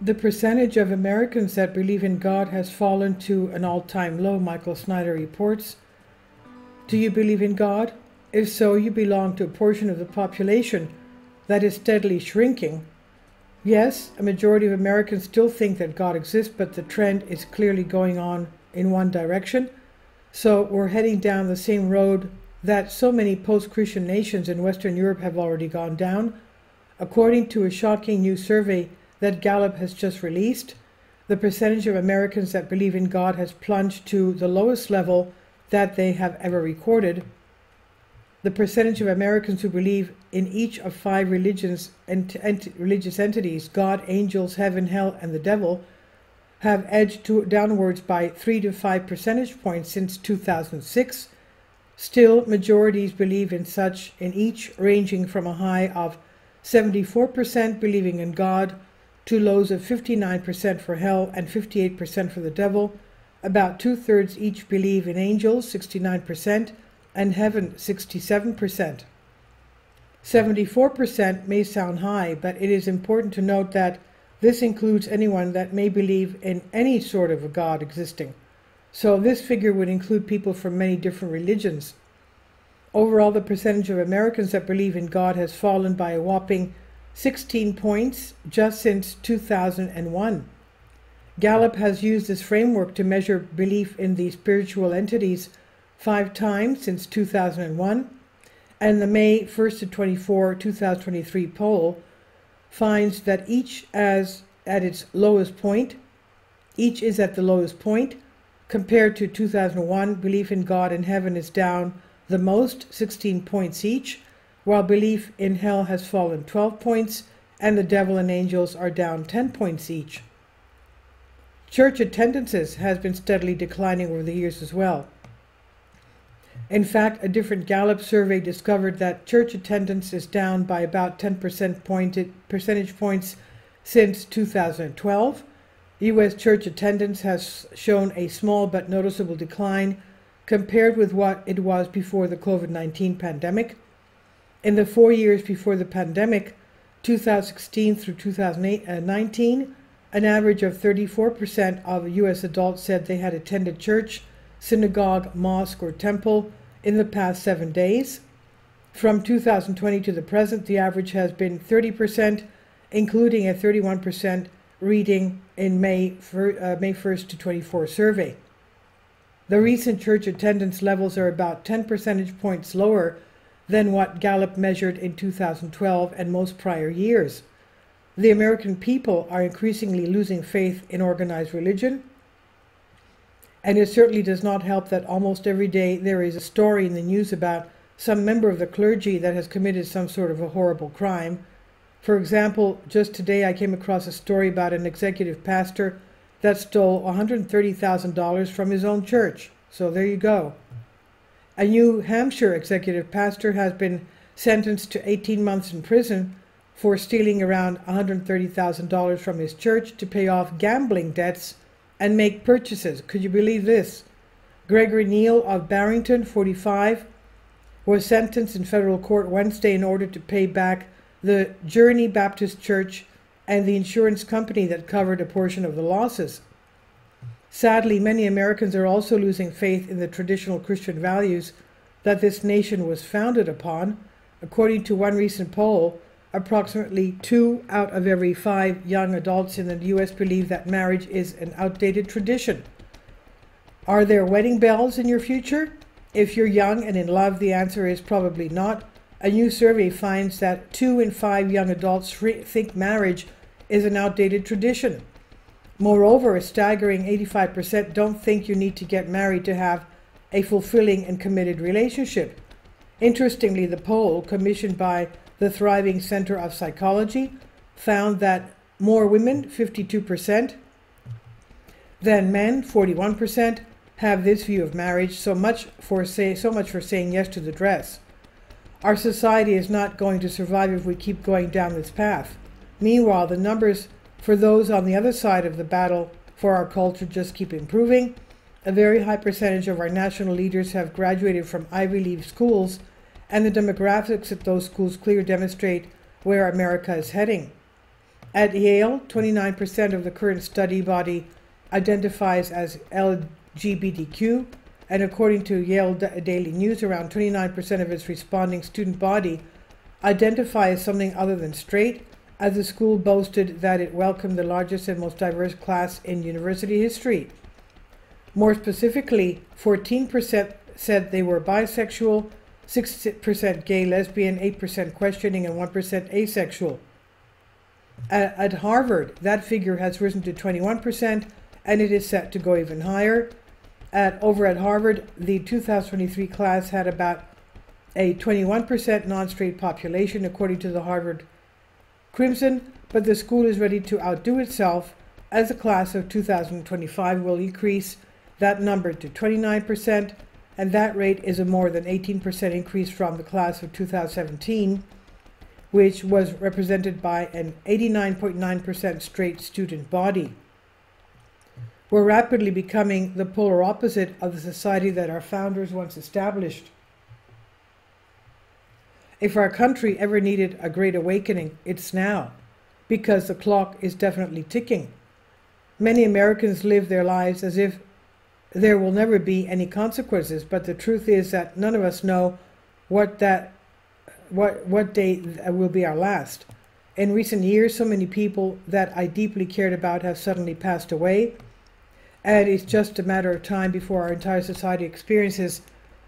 The percentage of Americans that believe in God has fallen to an all-time low, Michael Snyder reports. Do you believe in God? If so, you belong to a portion of the population that is steadily shrinking. Yes, a majority of Americans still think that God exists, but the trend is clearly going on in one direction. So we're heading down the same road that so many post-Christian nations in Western Europe have already gone down. According to a shocking new survey that Gallup has just released, the percentage of Americans that believe in God has plunged to the lowest level that they have ever recorded. The percentage of Americans who believe in each of 5 religions and religious entities, God, angels, heaven, hell, and the devil, have edged downwards by 3 to 5 percentage points since 2006. Still, majorities believe in such in each, ranging from a high of 74% believing in God to lows of 59% for hell and 58% for the devil. About 2/3 each believe in angels, 69%, and heaven, 67%. 74% may sound high, but it is important to note that this includes anyone that may believe in any sort of a God existing. So this figure would include people from many different religions. Overall, the percentage of Americans that believe in God has fallen by a whopping 16 points just since 2001. Gallup has used this framework to measure belief in these spiritual entities 5 times since 2001, and the May 1st to 24, 2023 poll finds that each is at the lowest point compared to 2001. Belief in God and heaven is down the most, 16 points each, while belief in hell has fallen 12 points, and the devil and angels are down 10 points each. Church attendances has been steadily declining over the years as well. In fact, a different Gallup survey discovered that church attendance is down by about 10 percentage points since 2012. U.S. church attendance has shown a small but noticeable decline compared with what it was before the COVID-19 pandemic. In the 4 years before the pandemic, 2016 through 2019, an average of 34% of U.S. adults said they had attended church, synagogue, mosque, or temple in the past 7 days. From 2020 to the present, the average has been 30%, including a 31% reading in May 1st to 24 survey. The recent church attendance levels are about 10 percentage points lower than what Gallup measured in 2012 and most prior years. The American people are increasingly losing faith in organized religion, and it certainly does not help that almost every day there is a story in the news about some member of the clergy that has committed some sort of a horrible crime. For example, just today I came across a story about an executive pastor that stole $130,000 from his own church. So there you go. A New Hampshire executive pastor has been sentenced to 18 months in prison for stealing around $130,000 from his church to pay off gambling debts and make purchases. Could you believe this? Gregory Neal of Barrington, 45, was sentenced in federal court Wednesday in order to pay back the Journey Baptist Church and the insurance company that covered a portion of the losses. Sadly, many Americans are also losing faith in the traditional Christian values that this nation was founded upon. According to one recent poll, approximately 2 out of every 5 young adults in the U.S. believe that marriage is an outdated tradition. Are there wedding bells in your future? If you're young and in love, the answer is probably not. A new survey finds that 2 in 5 young adults think marriage is an outdated tradition. Moreover, a staggering 85% don't think you need to get married to have a fulfilling and committed relationship. Interestingly, the poll, commissioned by the Thriving Center of Psychology, found that more women, 52%, than men, 41%, have this view of marriage. So much for saying yes to the dress. Our society is not going to survive if we keep going down this path. Meanwhile, the numbers for those on the other side of the battle for our culture just keep improving. A very high percentage of our national leaders have graduated from Ivy League schools, and the demographics at those schools clearly demonstrate where America is heading. At Yale, 29% of the current study body identifies as LGBTQ, and according to Yale Daily News, around 29% of its responding student body identify as something other than straight, as the school boasted that it welcomed the largest and most diverse class in university history. More specifically, 14% said they were bisexual, 6% gay, lesbian, 8% questioning, and 1% asexual. At Harvard, that figure has risen to 21%, and it is set to go even higher. Over at Harvard, the 2023 class had about a 21% non-straight population, according to the Harvard Crimson, but the school is ready to outdo itself, as the class of 2025 will increase that number to 29%, and that rate is a more than 18% increase from the class of 2017, which was represented by an 89.9% straight student body. We're rapidly becoming the polar opposite of the society that our founders once established. If our country ever needed a great awakening, it's now, because the clock is definitely ticking. Many Americans live their lives as if there will never be any consequences, but the truth is that none of us know what day will be our last. In recent years, so many people that I deeply cared about have suddenly passed away, and it's just a matter of time before our entire society experiences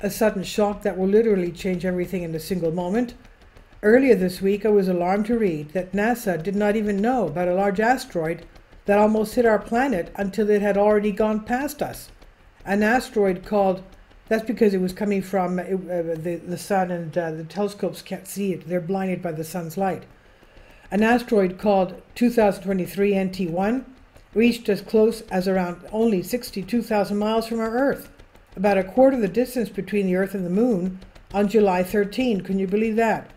a sudden shock that will literally change everything in a single moment. Earlier this week, I was alarmed to read that NASA did not even know about a large asteroid that almost hit our planet until it had already gone past us. An asteroid called, that's because it was coming from the sun, and the telescopes can't see it. They're blinded by the sun's light. An asteroid called 2023 NT1 reached as close as around only 62,000 miles from our Earth, about a quarter of the distance between the Earth and the Moon, on July 13. Can you believe that?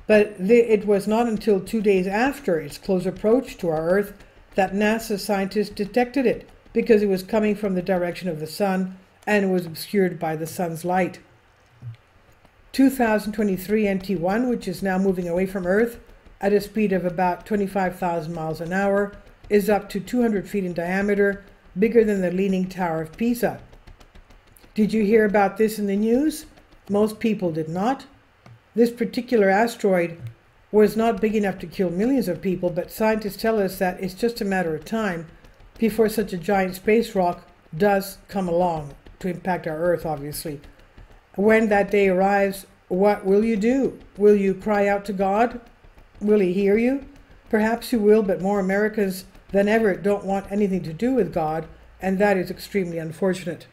But it was not until 2 days after its close approach to our Earth that NASA scientists detected it, because it was coming from the direction of the sun and it was obscured by the sun's light. 2023 NT1, which is now moving away from Earth at a speed of about 25,000 miles an hour, is up to 200 feet in diameter, bigger than the Leaning Tower of Pisa. Did you hear about this in the news? Most people did not. This particular asteroid was not big enough to kill millions of people, but scientists tell us that it's just a matter of time before such a giant space rock does come along to impact our Earth, obviously. When that day arrives, what will you do? Will you cry out to God? Will He hear you? Perhaps you will, but more Americans than ever don't want anything to do with God, and that is extremely unfortunate.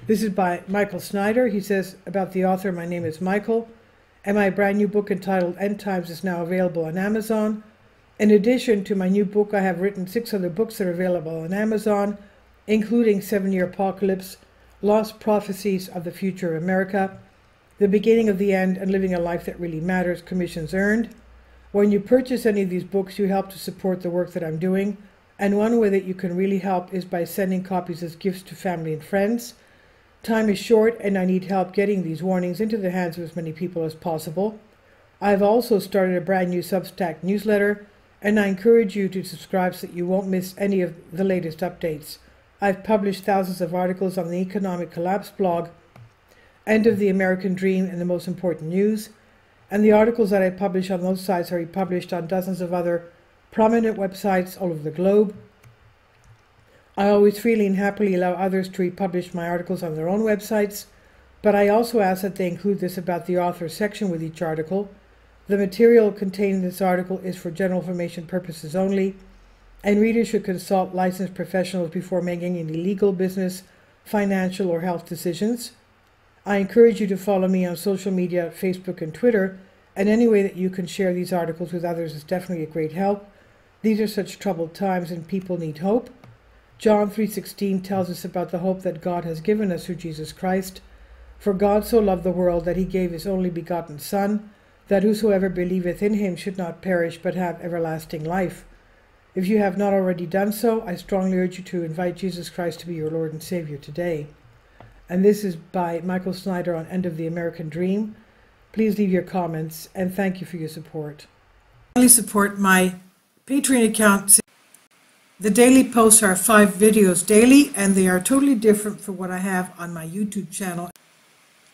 This is by Michael Snyder. He says about the author, "My name is Michael, and my brand new book entitled End Times is now available on Amazon. In addition to my new book, I have written 6 other books that are available on Amazon, including 7-Year Apocalypse, Lost Prophecies of the Future of America, The Beginning of the End, and Living a Life That Really Matters, Commissions Earned. When you purchase any of these books, you help to support the work that I'm doing, and one way that you can really help is by sending copies as gifts to family and friends. Time is short, and I need help getting these warnings into the hands of as many people as possible. I've also started a brand new Substack newsletter, and I encourage you to subscribe so that you won't miss any of the latest updates. I've published thousands of articles on the Economic Collapse blog, End of the American Dream, and the Most Important News, and the articles that I publish on those sites are republished on dozens of other prominent websites all over the globe. I always freely and happily allow others to republish my articles on their own websites, but I also ask that they include this about the author section with each article. The material contained in this article is for general information purposes only, and readers should consult licensed professionals before making any legal, business, financial, or health decisions. I encourage you to follow me on social media, Facebook and Twitter, and any way that you can share these articles with others is definitely a great help. These are such troubled times and people need hope. John 3:16 tells us about the hope that God has given us through Jesus Christ. For God so loved the world that he gave his only begotten Son, that whosoever believeth in him should not perish but have everlasting life. If you have not already done so, I strongly urge you to invite Jesus Christ to be your Lord and Savior today. And this is by Michael Snyder on End of the American Dream. Please leave your comments, and thank you for your support. Please support my Patreon account. The daily posts are 5 videos daily, and they are totally different from what I have on my YouTube channel.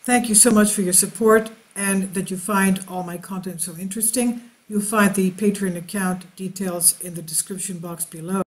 Thank you so much for your support and that you find all my content so interesting. You'll find the Patreon account details in the description box below.